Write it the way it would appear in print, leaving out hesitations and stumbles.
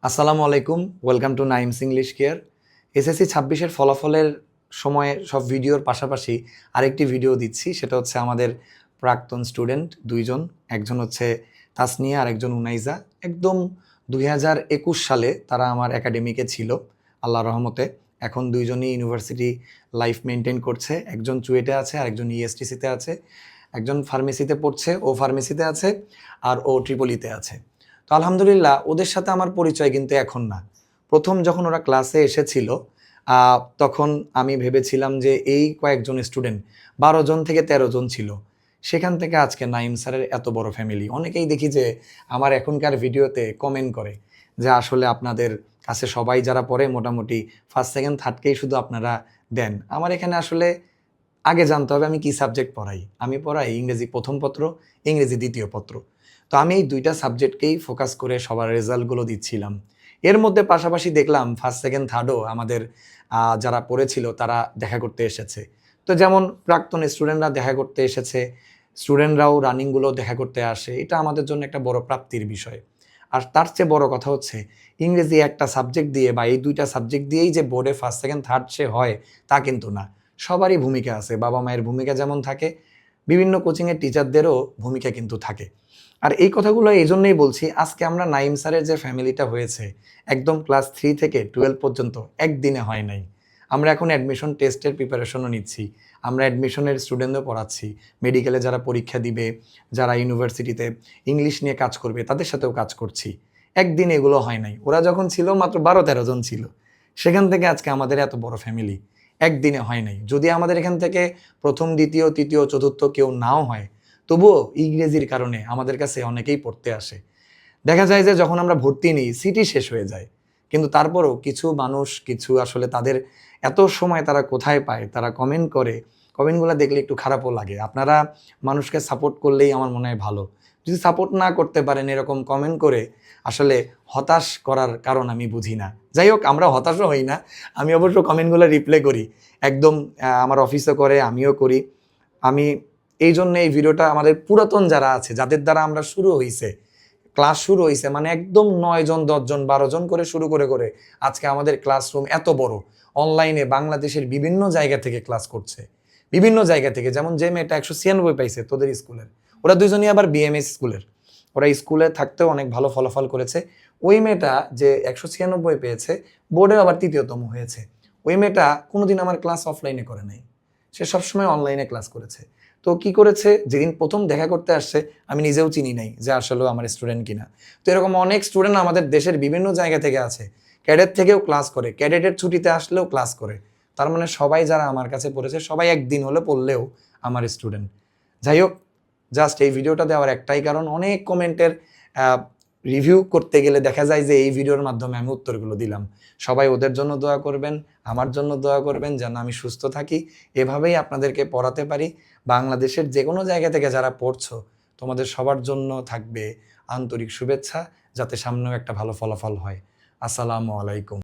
আসসালামু আলাইকুম, welcome to Naims English care. SSC 26-এর ফলাফলের সময়ে সব ভিডিওর পাশাপাশি আরেকটি ভিডিও দিচ্ছি, সেটা হচ্ছে আমাদের প্রাক্তন স্টুডেন্ট দুইজন, একজন হচ্ছে তাসনিয়া আর একজন উনাইজা। একদম 2021 সালে তারা আমার একাডেমিকে ছিল, আল্লাহর রহমতে। এখন দুইজনই ইউনিভার্সিটি লাইফ মেনটেন করছে, একজন চুয়েটে আছে আর একজন ইএসটিসিতে আছে, একজন ফার্মেসিতে পড়ছে, ও ফার্মেসিতে আছে, আর ও ট্রিপলিতে আছে। তো আলহামদুলিল্লাহ ওদের সাথে আমার পরিচয় কিন্তু এখন না। প্রথম যখন ওরা ক্লাসে এসেছিল তখন আমি ভেবেছিলাম যে এই কয়েকজন স্টুডেন্ট 12 জন থেকে 13 জন ছিল। সেখান থেকে আজকে নাইম স্যারের এত বড় ফ্যামিলি। অনেকেই দেখি যে আমার এখনকার ভিডিওতে কমেন্ট করে যে আসলে আপনাদের কাছে সবাই যারা পড়ে মোটামুটি ফার্স্ট সেকেন্ড থার্ডকেই শুধু আপনারা দেন। আমার এখানে আসলে আগে জানতে হবে আমি কি সাবজেক্ট পড়াই। আমি পড়াই ইংরেজি প্রথম পত্র, ইংরেজি দ্বিতীয় পত্র। তো আমি এই 2টা সাবজেক্টকেই ফোকাস করে সবার রেজাল্টগুলো দিচ্ছিলাম। এর মধ্যে পাশাপাশি দেখলাম ফার্স্ট সেকেন্ড থার্ডও আমাদের যারা পড়েছিল তারা দেখা করতে এসেছে। তো যেমন প্রাক্তন স্টুডেন্টরা দেখা করতে এসেছে, স্টুডেন্টরাও রানিংগুলো দেখা করতে আসে। এটা আমাদের জন্য একটা বড় প্রাপ্তির বিষয়। আর তার চেয়ে বড় কথা হচ্ছে ইংরেজি একটা সাবজেক্ট দিয়ে বা এই 2টা সাবজেক্ট দিয়েই যে বোর্ডে ফার্স্ট সেকেন্ড থার্ড সে হয় তা কিন্তু না। সবারই ভূমিকা আছে। বাবা মায়ের ভূমিকা যেমন থাকে, বিভিন্ন কোচিংয়ের টিচারদেরও ভূমিকা কিন্তু থাকে। আর এই কথাগুলো এই জন্যই বলছি, আজকে আমরা নাইম স্যারের যে ফ্যামিলিটা হয়েছে একদম ক্লাস 3 থেকে 12 পর্যন্ত একদিনে হয় নাই। আমরা এখন অ্যাডমিশন টেস্টের প্রিপারেশনও নিচ্ছি, আমরা অ্যাডমিশনের স্টুডেন্টও পড়াচ্ছি, মেডিকেলে যারা পরীক্ষা দিবে, যারা ইউনিভার্সিটিতে ইংলিশ নিয়ে কাজ করবে তাদের সাথেও কাজ করছি। একদিন এগুলো হয় নাই। ওরা যখন ছিল মাত্র 12-13 জন ছিল, সেখান থেকে আজকে আমাদের এত বড় ফ্যামিলি একদিনে হয় নাই। যদি আমাদের এখান থেকে প্রথম, দ্বিতীয়, তৃতীয়, চতুর্থ কেউ নাও হয়, তবুও ইংরেজির কারণে আমাদের কাছে অনেকেই পড়তে আসে। দেখা যায় যে যখন আমরা ভর্তি নিই সিটি শেষ হয়ে যায়, কিন্তু তারপরও কিছু মানুষ কিছু আসলে তাদের এত সময় তারা কোথায় পায়, তারা কমেন্ট করে। কমেন্টগুলো দেখলে একটু খারাপও লাগে। আপনারা মানুষকে সাপোর্ট করলেই আমার মনে হয় ভালো। যদি সাপোর্ট না করতে পারেন এরকম কমেন্ট করে, আসলে হতাশ করার কারণ আমি বুঝি না। যাই হোক, আমরা হতাশও হই না। আমি অবশ্য কমেন্টগুলো রিপ্লাই করি, একদম আমার অফিসে করে, আমিও করি। আমি এই জন্য এই ভিডিওটা আমাদের পুরাতন যারা আছে, যাদের দ্বারা আমরা শুরু হইছে, ক্লাস শুরু হইছে, মানে একদম 9 জন, 10 জন, 12 জন করে শুরু করে আজকে আমাদের ক্লাসরুম এত বড়। অনলাইনে বাংলাদেশের বিভিন্ন জায়গা থেকে ক্লাস করছে, বিভিন্ন জায়গা থেকে। যেমন যে মেয়েটা 196 পাইছে তোদের স্কুলের, ওরা দুজনই আবার বিএমএস স্কুলের, ওরা স্কুলে থাকতেও অনেক ভালো ফলাফল করেছে। ওই মেয়েটা যে 196 পেয়েছে, বোর্ডে আবার তৃতীয়তম হয়েছে। ওই মেয়েটা কোনোদিন আমার ক্লাস অফলাইনে করে নাই, সে সবসময় অনলাইনে ক্লাস করেছে। তো কি করেছে, যেদিন প্রথম দেখা করতে আসছে আমি নিজেও চিনি নাই যে আসলে আমার স্টুডেন্ট কিনা। তো এরকম অনেক স্টুডেন্ট আমাদের দেশের বিভিন্ন জায়গা থেকে আছে, ক্যাডেট থেকেও ক্লাস করে, ক্যাডেটের ছুটিতে আসলেও ক্লাস করে। তার মানে সবাই যারা আমার কাছে পড়েছে সবাই একদিন হলে পড়লেও আমার স্টুডেন্ট। যাই হোক, জাস্ট এই ভিডিওটা দেওয়ার একটাই কারণ, অনেক কমেন্টের রিভিউ করতে গেলে দেখা যায় যে এই ভিডিওর মাধ্যমে আমি উত্তরগুলো দিলাম। সবাই ওদের জন্য দোয়া করবেন, আমার জন্য দোয়া করবেন যেন আমি সুস্থ থাকি, এভাবেই আপনাদেরকে পড়াতে পারি। বাংলাদেশের যে কোনো জায়গা থেকে যারা পড়ছো, তোমাদের সবার জন্য থাকবে আন্তরিক শুভেচ্ছা, যাতে সামনেও একটা ভালো ফলাফল হয়। আসসালামু আলাইকুম।